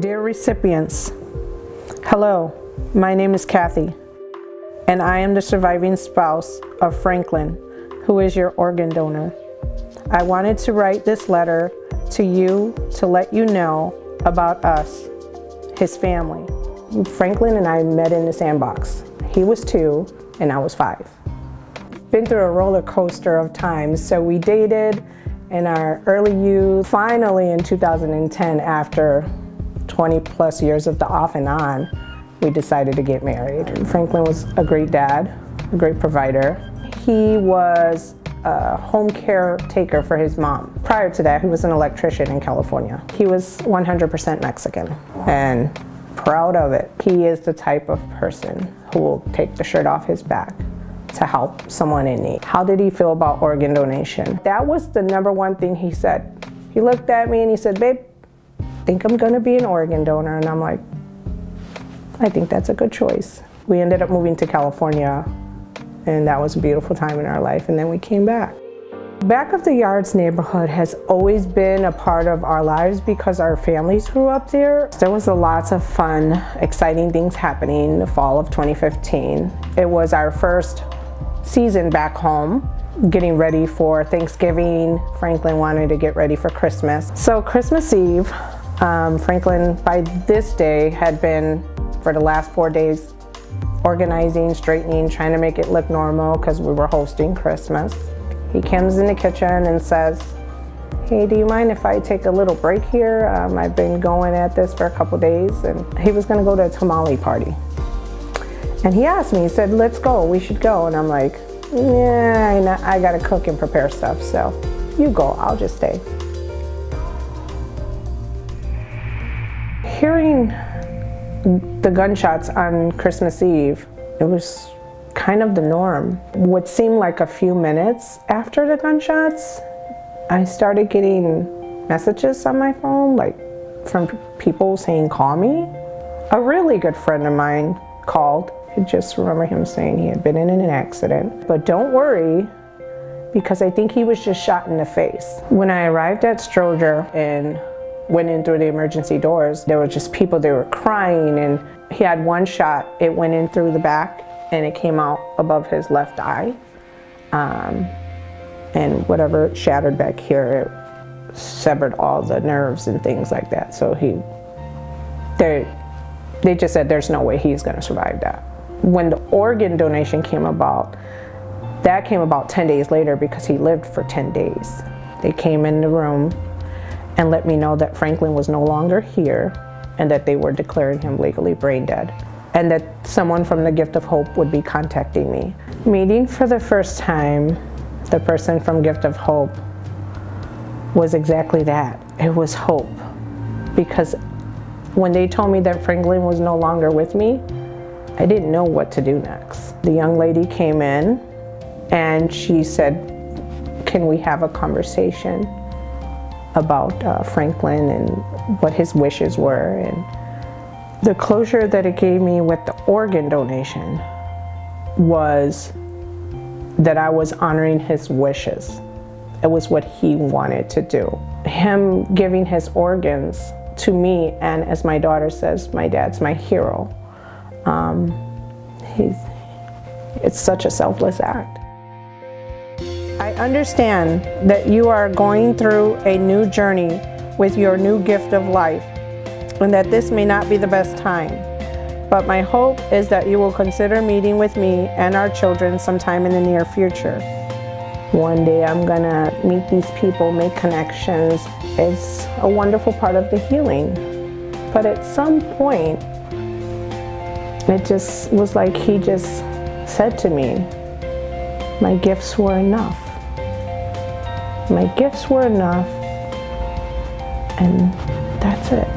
Dear recipients, hello, my name is Kathy, and I am the surviving spouse of Franklin, who is your organ donor. I wanted to write this letter to you to let you know about us, his family. Franklin and I met in the sandbox. He was 2 and I was 5. Been through a roller coaster of times, so we dated in our early youth. Finally in 2010, after 20 plus years of the off and on, we decided to get married. Franklin was a great dad, a great provider. He was a home caretaker for his mom. Prior to that, he was an electrician in California. He was 100% Mexican and proud of it. He is the type of person who will take the shirt off his back to help someone in need. How did he feel about organ donation? That was the number one thing he said. He looked at me and he said, "Babe, I think I'm gonna be an organ donor." And I'm like, I think that's a good choice. We ended up moving to California, and that was a beautiful time in our life, and then we came back. Back of the Yards neighborhood has always been a part of our lives because our families grew up there. There was lots of fun, exciting things happening in the fall of 2015. It was our first season back home, getting ready for Thanksgiving. Franklin wanted to get ready for Christmas. So Christmas Eve, Franklin by this day had been, for the last 4 days, organizing, straightening, trying to make it look normal because we were hosting Christmas. He comes in the kitchen and says, "Hey, do you mind if I take a little break here? I've been going at this for a couple days." And he was gonna go to a tamale party. And he asked me, he said, "Let's go, we should go." And I'm like, "Yeah, I gotta cook and prepare stuff, so you go, I'll just stay." Hearing the gunshots on Christmas Eve, it was kind of the norm. What seemed like a few minutes after the gunshots, I started getting messages on my phone, like from people saying, "Call me." A really good friend of mine called. I just remember him saying he had been in an accident. But don't worry, because I think he was just shot in the face. When I arrived at Stroger and went in through the emergency doors, there were just people, they were crying, and he had one shot. It went in through the back and it came out above his left eye. And whatever shattered back here, it severed all the nerves and things like that. So they just said there's no way he's gonna survive that. When the organ donation came about, that came about 10 days later because he lived for 10 days. They came in the room and let me know that Franklin was no longer here and that they were declaring him legally brain dead, and that someone from the Gift of Hope would be contacting me. Meeting for the first time the person from Gift of Hope was exactly that. It was hope. Because when they told me that Franklin was no longer with me, I didn't know what to do next. The young lady came in and she said, "Can we have a conversation about Franklin and what his wishes were?" And the closure that it gave me with the organ donation was that I was honoring his wishes. It was what he wanted to do. Him giving his organs to me, and as my daughter says, my dad's my hero. It's such a selfless act. I understand that you are going through a new journey with your new gift of life, and that this may not be the best time. But my hope is that you will consider meeting with me and our children sometime in the near future. One day I'm gonna meet these people, make connections. It's a wonderful part of the healing. But at some point, it just was like he just said to me, my gifts were enough. My gifts were enough, and that's it.